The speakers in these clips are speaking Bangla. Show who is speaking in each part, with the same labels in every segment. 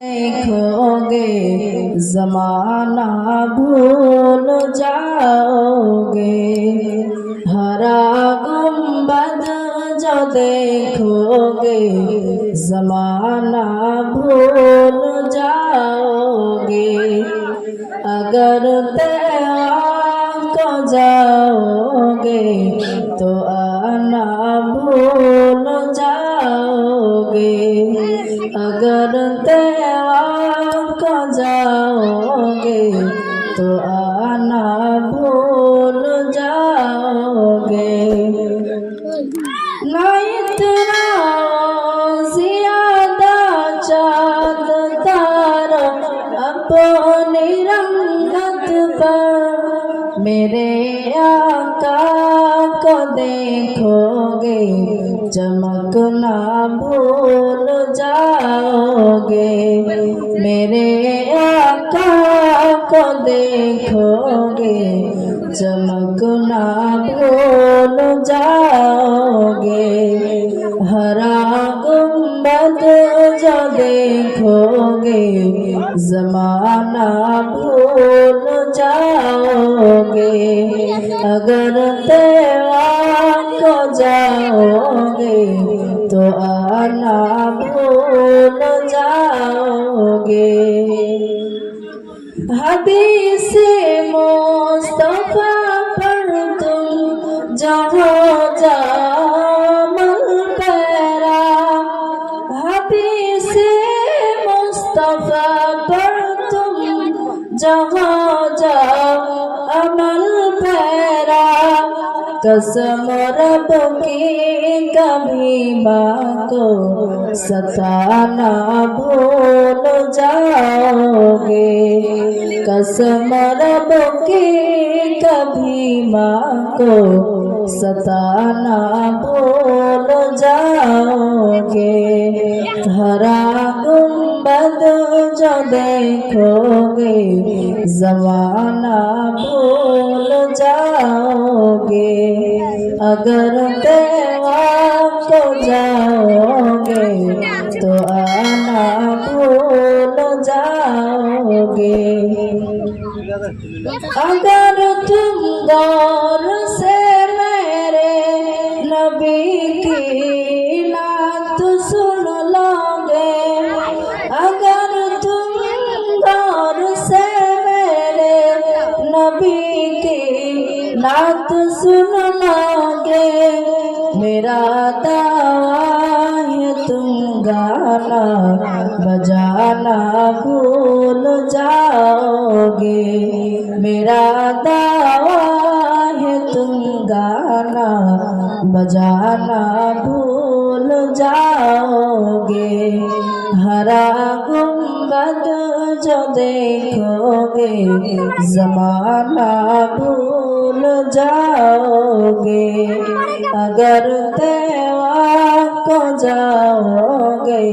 Speaker 1: देखोगे जमाना भूल जाओगे। हरा गुंबद जो देखोगे जमाना भूल जाओगे। अगर तैयार को जाओगे तो आना भूल जाओगे। अगर तैयार को जाओगे तो आना भूल जाओगे। ना इतना ज्यादा चाँद तारा अपनी रंगत पर मेरे आका को देखोगे चमकना भूल जाओगे। मेरे आका को देखोगे चमकना भूल जाओगे। हरा गुंबद जो देखोगे जमाना भूल जाओगे। अगर तैयार को जाओगे तो आना भूल जाओगे। हदीस मुस्तफा पर तुम जहाँ जामल पैरा। हदीस मुस्तफा पर तुम जहाँ जाओ अमल पैरा। कसम रब की कभी माँ को सताना भूल जाओगे। कसम रब की कभी माँ को सताना भूल जाओगे। हरा गुंबद जो देखोगे जमाना भूल जाओगे। अगर तैयार को जाओगे तो आना भूल जाओगे। अगर तुम गौर से मेरे नबी की नात सुन लोगे। अगर तुम गौर से मेरे नबी की नात सुन लोगे। मेरा दावा है तुम गाना बजाना भूल जाओगे। मेरा दावा है तुम गाना बजाना भूल जाओगे। हरा गुंबद जो देखोगे जमाना भूल जाओगे। अगर तैयार को जाओगे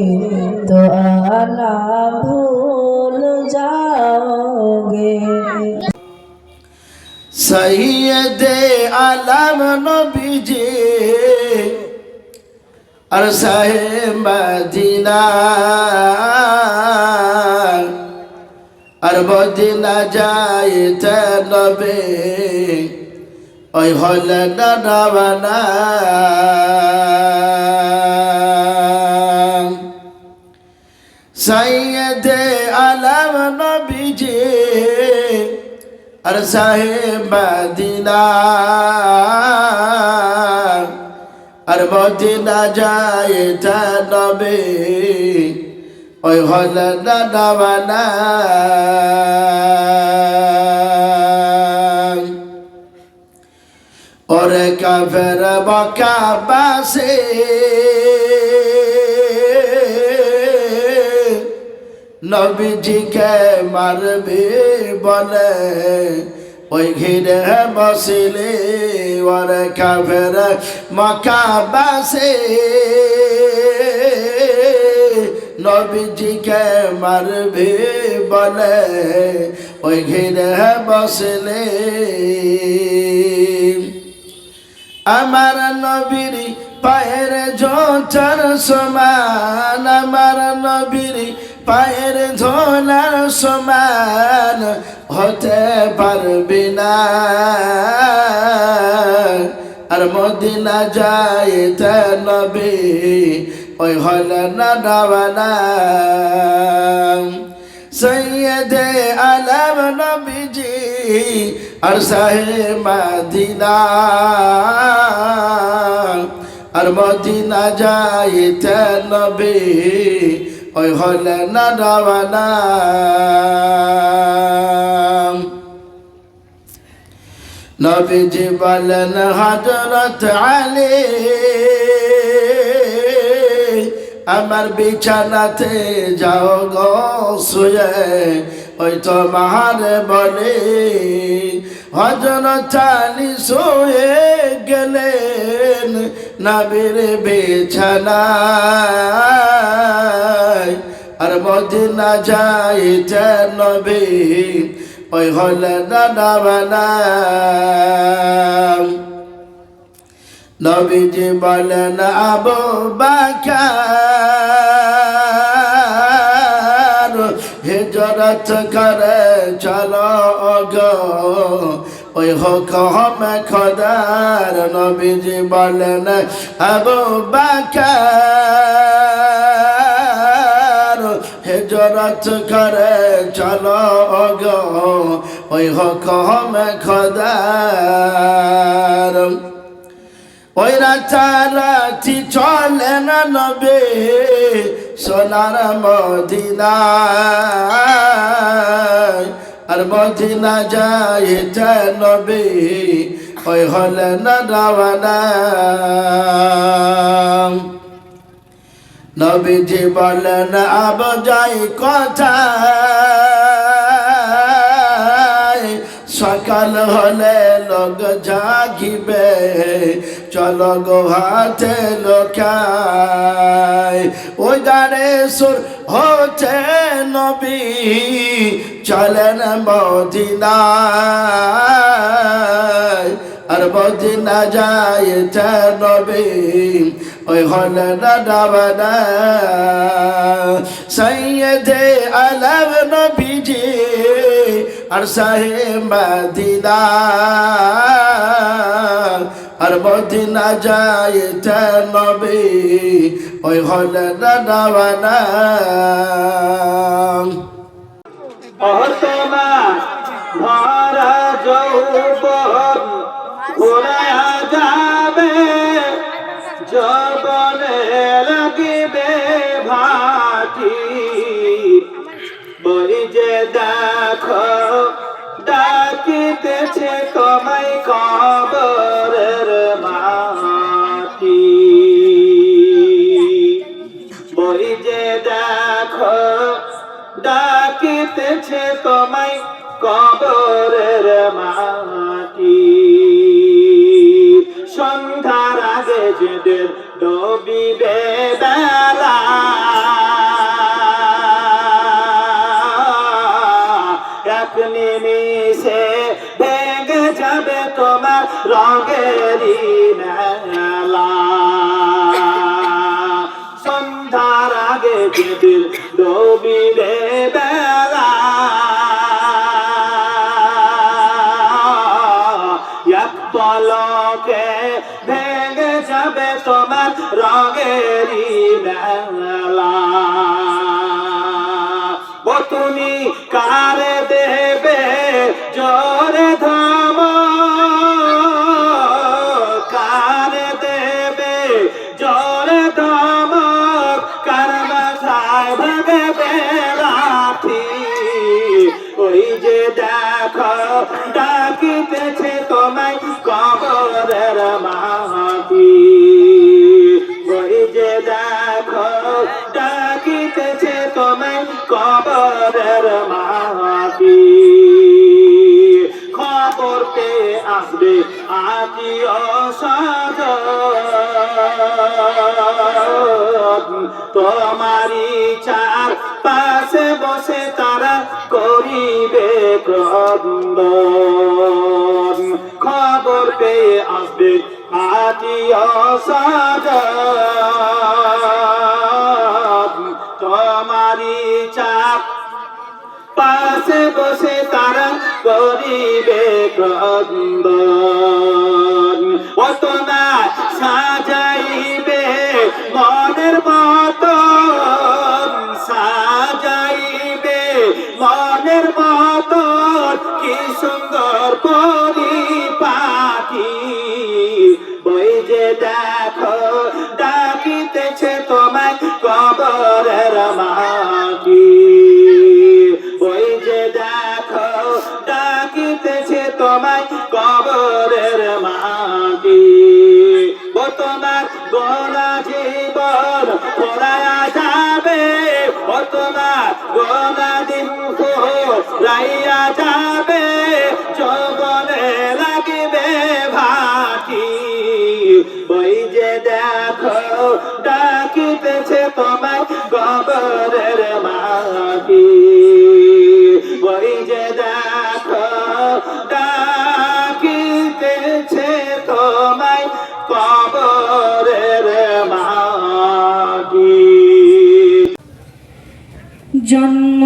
Speaker 1: तो आना भूल जाओगे।
Speaker 2: सैयदे आलम नबीजी अरसाए मदीना আর মদিনা যাইতে নবে ওই হলে ডানা সাইয়েদে আলম নবীজি আর সাহেব মদিনা আর মদিনা যাইতে নবে ওই হলে ডানা ওরে কাফের মক্কা বাসে নবীজিকে মারবে বলে ওই ঘিরে বসিলে। ওরে কাফের মক্কা বাসে নবীজিকে মারবে বলে ওই ঘিরে বসলে। আমার নবীর পায়ের জোটার সমান, আমার নবীর পায়ের ধোলার সমান হতে পারবি না আর মদিনা যাইতে নবী ওই হলে না রাওয়ানা সৈয়দে আলম নবীজি আর সাহে মদিনা আর মদিনা যাইতে নবী ওই হলে না রাওয়ানা নবীজি বলেন হযরত আলী আমার বিছানাতে যাও গো শুয়ে ওই তোমার বলে হযরত আলী শুয়ে গেলেন নবীর বিছানায় আর মদিনা যাইতে নবী ওই হলে না রাওয়ানা নবীজি বলেন আবু বকর হিজরত করে চলো গো ওই হুকুম খোদার নবীজি বলেন আবু বকর হিজরত করে চলো গো ওই হুকুম খোদার ওই রাতারাতি চলে না নবী সোনার মদিনায় আর মদিনা যাইতে নবী ওই হলে না রাওয়ানা নবীজি বলেন আব যাই কোথায় সকাল হলে লোক জাগিবে চলো গো হাতে লোকায় ওই গানে সুর হচ্ছে নবী চলেন মদিনায় আর মদিনা যাইতে নবী ওই হলে না রাওয়ানা সৈয়দে আলম নবীজি আর সাহে মদিনা আর মদিনা যাইতে নবী ওই হলে না রাওয়ানা
Speaker 3: তোমার ভরা যৌবন ঘুরায়া যাবে যৌবনে লাগিবে ভাটি বই যে দেখো ডাকিতেছে তোমায় কবরের মাটি বই যে দেখো ডাকিতেছে তোমায় কবরের মাটি সন্ধ্যার আগে যেদের ডুবিবে বেলা এক নিমিষে ভেঙে যাবে তোমার রঙেরই মেলা সন্ধ্যার আগে যেদের ডুবিবে বেলা এক পলকে ভেঙে যাবে তোমার রঙেরই মেলা ও তুমি কারে দেবে জোরে ধাম কারে দেবে জোরে ধাম কার মাথায় ভাগবে লাঠি ওই যে দেখো ডাকিতেছে তোমায় কবরের মাটি ওই যে দেখো ডাকিতেছে তোমায় কবরের মাটি খবর পেয়ে আসবে আত্মীয় স্বজন তোমারই চার পাশে বসে তারা করিবে ক্রন্দন খবর পেয়ে আসবে আত্মীয় স্বজন তোমারই পাশে বসে তারা করিবে ক্রন্দন। অত না সাজাইবে মনের মতন, সাজাইবে মনের মতন, কি সুন্দর পরিপাটি। ওই যে দেখো ডাকিতেছে তোমায় কবরের মাটি, ওই যে দেখো ডাকিতেছে তোমায় কবরের মাটি। ও তোমার গোনা জীবন পড়ায়া যাবে, ও তোমার গোনা দিন রাইয়া যাবে, যৌবনে লাগিবে ভাটি। ওই যে দেখো ডাকিতেছে তোমায় কবরের মাটি, ওই যে দেখো ডাকিতেছে তোমায় কবরের মাটি।
Speaker 1: জন্ম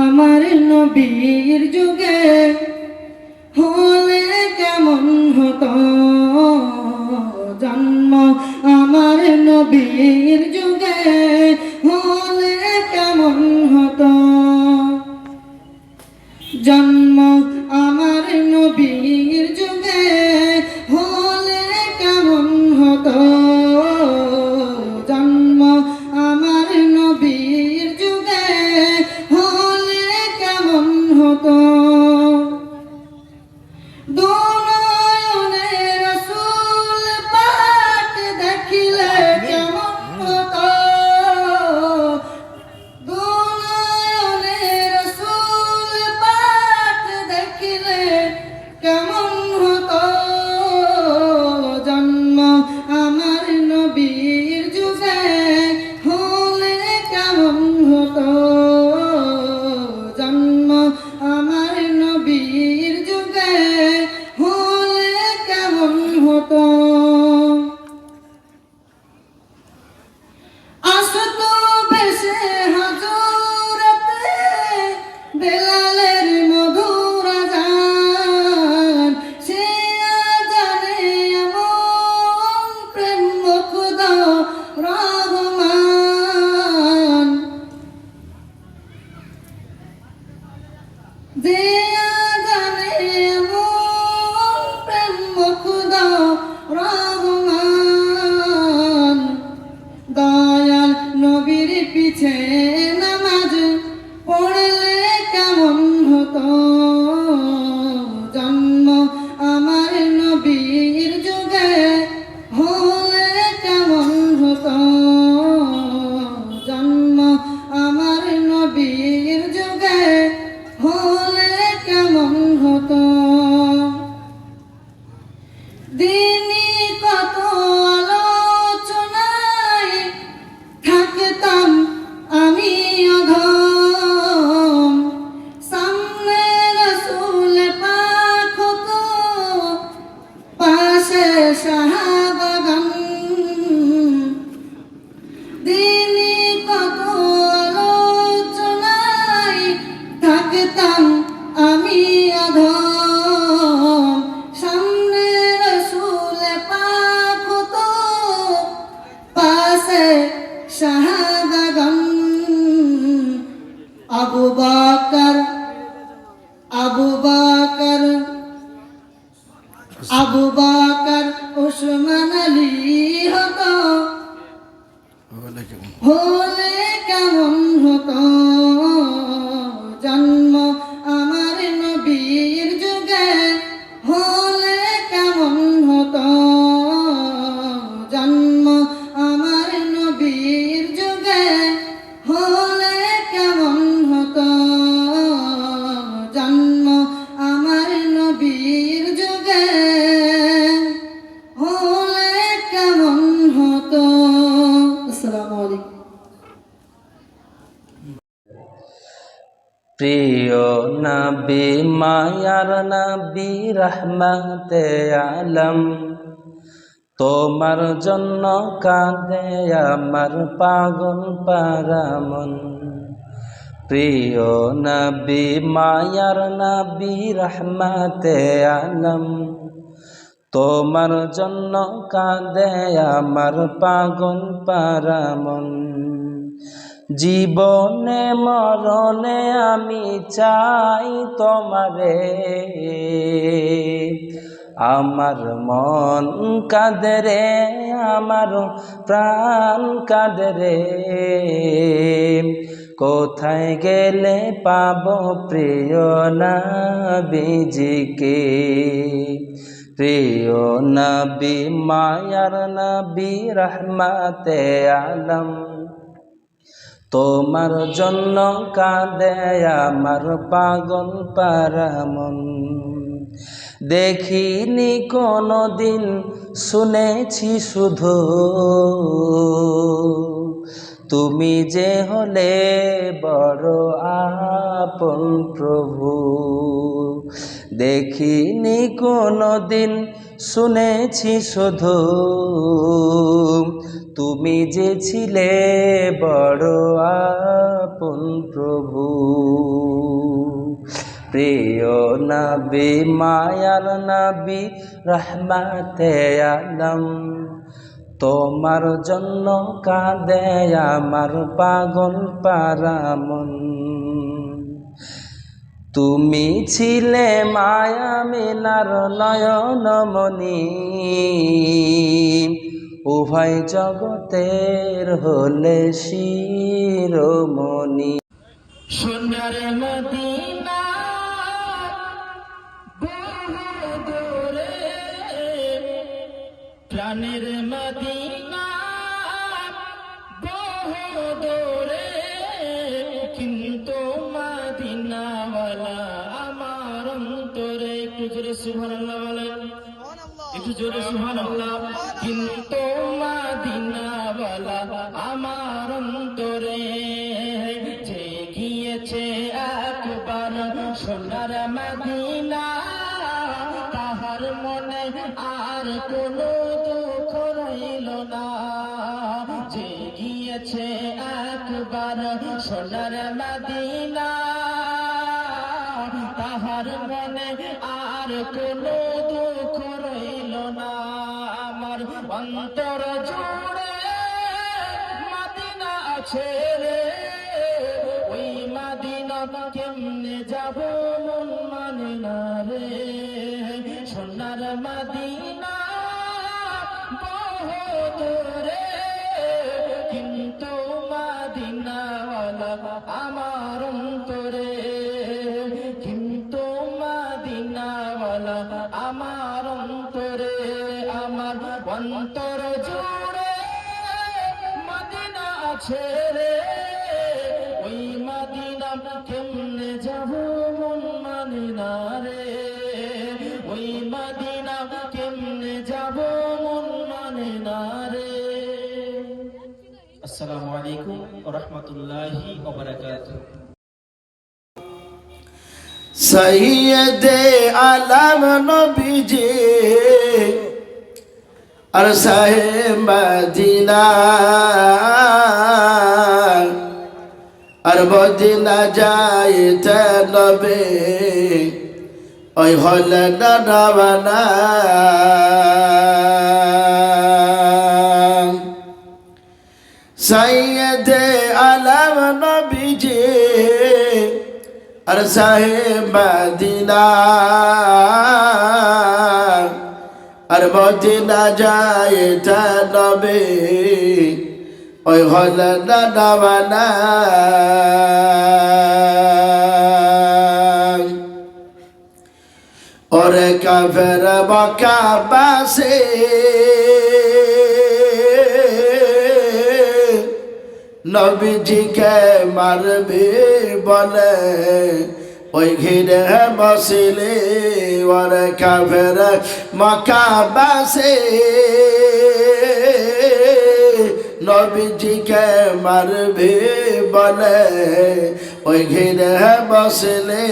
Speaker 1: আমার নবীর যুগে হলে কেমন হতো, জন্ম আমার নবীর যুগে হলে কেমন হতো, জন্ম আমার নবীর যুগে হলে কেমন হতো, জন্ম আমার নবীর যুগে হলে কেমন হতো। দুনয়নে রাসূল পাক দেখিলে কেমন হতো, দুনয়নে রাসূল পাক দেখিলে কেমন হতো, জন্ম আমার নবীর যুগে হলে কেমন হতো, জন্ম আমার নবীর যুগে হলে কেমন হতো। আসতো বেশে হাজরাতে বেলালের মধুর আযান, সে আযানে এমন প্রেম মুগ্ধ রহমান, যে আযানে এমন প্রেম মুগ্ধ রহমান। দয়াল নবীর পিছে নামাজ পড়লে কেমন হতো, জন্ম আমার নবীর যুগে হলে কেমন হতো, জন্ম আমার নবীর যুগে হলে কেমন হতো। দিনই কত আলোচনায় থাকতাম আমি অধম, সামনে রাসূল পাক হতো, পাশে সাহাবাগণ। দিনই কত আলোচনায় থাকতাম আমি অধম, সামনে রাসূল পাক হতো, পাশে সাহাবাগণ। আবু বকর আবু বকর আবু বকর ওসমান আলী হতো, হলে কেমন হতো, জন্ম আমার নবীর যুগে হলে কেমন হতো, জন্ম আমার নবীর যুগে হলে কেমন হতো, জন্ম আমার নবীর যুগে হলে কেমন হতো। আসসালামু আলাইকুম।
Speaker 4: প্রিয় নবী মায়ার নবী রহমতে আলম, তোমার জন্য কাঁদে আমার পাগল পারা মন। প্রিয় নবী মায়ার নবী রহমতে আলম তোমার জন্য কাঁদে আমার পাগল পারা মন জীবনে মরণে আমি চাই তোমারে আমার মন কাঁদে রে আমার প্রাণ কাঁদে রে কোথায় গেলে পাবো প্রিয় নবীজিকে প্রিয় নবী মায়ার নবী রহমতে আলম তোমার জন্য কাঁদে আমার পাগল পারা মন দেখিনি কোনো দিন শুনেছি শুধু তুমি যে হলে বড় আপন প্রভু দেখিনি কোনো দিন শুনেছি শুধু তুমি যে ছিলে বড় আপন প্রভু প্রিয় নবী মায়ার নবী রহমতে আলম তোমার জন্য কাঁদে আমার পাগল পারা মন তুমি ছিলে মায়া মিনার নয়নমণি উভয় জগতের হলে শিরোমণি
Speaker 3: সোনার মদিনা বহু দূরে প্রাণের মদিনা বহু দূরে কিন্তু মদিনাওয়ালা আমার অন্তরে একটু জোরে সুবহানাল্লাহ বলেন একটু জোরে সুবহানাল্লাহ কিন্তু মদিনাওয়ালা আমার অন্তরে যে গিয়েছে একবার সোনার মদিনা তাহার মনে আর কোনো দুঃখ রইল না যে গিয়েছে একবার সোনার মদিনা তাহার মনে আর কোনো দুঃখ রইল না আমার অন্তর জুড়ে মদিনা আছে রে ওই মদিনা কেমনে যাব মন মানে না রে সোনার মদিনা বহু দূরে কিন্তু মদিনাওয়ালা আমার অন্তরে কিন্তু মদিনাওয়ালা আমার অন্তরে আমার অন্তর জুড়ে মদিনা আছে রে ওই মদিনা কেমনে যাব মন মানে না রে ওই মদিনা কেমনে যাব মন মানে না রে আসসালামু আলাইকুম ওয়া রাহমাতুল্লাহি ওয়া বারাকাতুহু
Speaker 2: সৈয়দে আলম নবীজি আর সাহেব মদিনা আর মদিনা যাইতে নবে ওই হলে ডানা সৈয়দে আলম নবীজি আর সাহেব মদিনা আর মদিনা যাইতে নবে ওই হলে ডানা ওরে কাফের মক্কা বাসে নবীজিকে মারবে বলে ওই ঘিরে বসিলে ওরে কাফের মক্কা বাসে নবীজিকে মারবে বলে ওই ঘিরে বসলে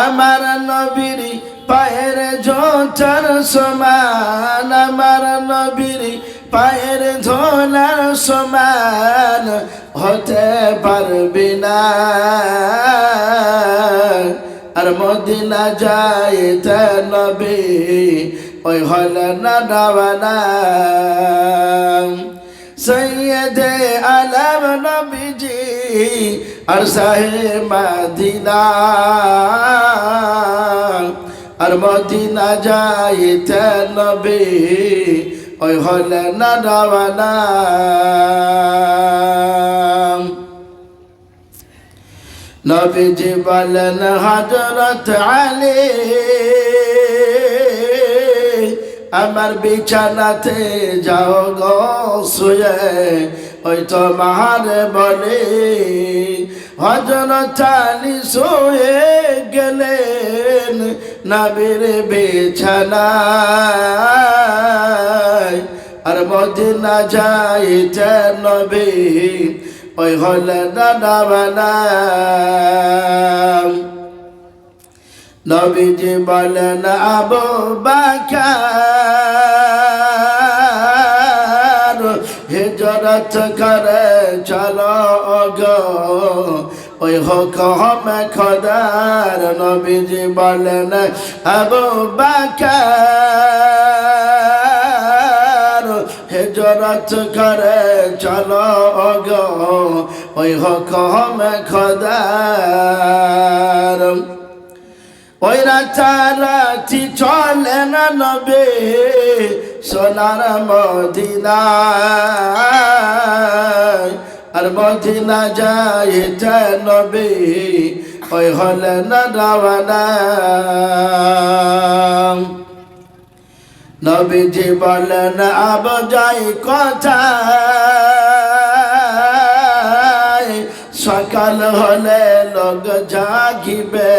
Speaker 2: আমার নবীর পায়ের জোটার সমান আমার নবীর পায়ের ধোলার সমান হতে পারবি না আর মদিনা যাইতে নবী ওই হলে না রাওয়ানা সৈয়দে আলম নবীজি আর সাহে মদিনা আর মদিনা যাইতে নবী ওই হলে না রাওয়ানা নবীজি বলেন হযরত আলী আমার বিছানাতে যাও গো শুয়ে ওই তোমার বলে হযরত আলী শুয়ে গেলেন নবীর বিছানায় আর মদিনা যাইতে নবী ওই হলে না রাওয়ানা নবীজি বলেন আবু বকর হিজরত করে চলো গো ওই হুকুম খোদার নবীজি বলেন আবু বকর হিজরত করে চলো গো ওই হুকুম খোদার ওই রাতারাতি চলে না নবী সোনার মদিনায় আর মদিনা যাইতে নবী ওই হলে না রাওয়ানা নবীজি বলেন আব যাই কোথায় সকাল হলে লোক জাগিবে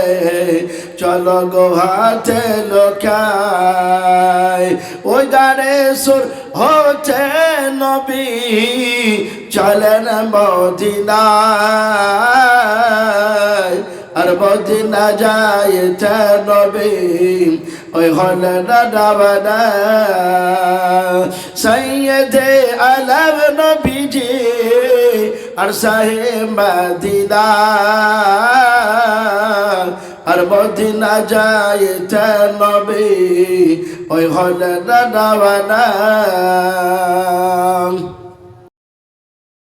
Speaker 2: চলো গো হাতে লোকায় ওই গানে সুর হতে নবী চলেন মদিনায় আর মদিনা যাইতে নবী ওই হলে না রাওয়ানা সৈয়দে আলম নবীজি আর সাহে মদিনা আর মদিনা যাইতে নবী ওই হলে না রাওয়ানা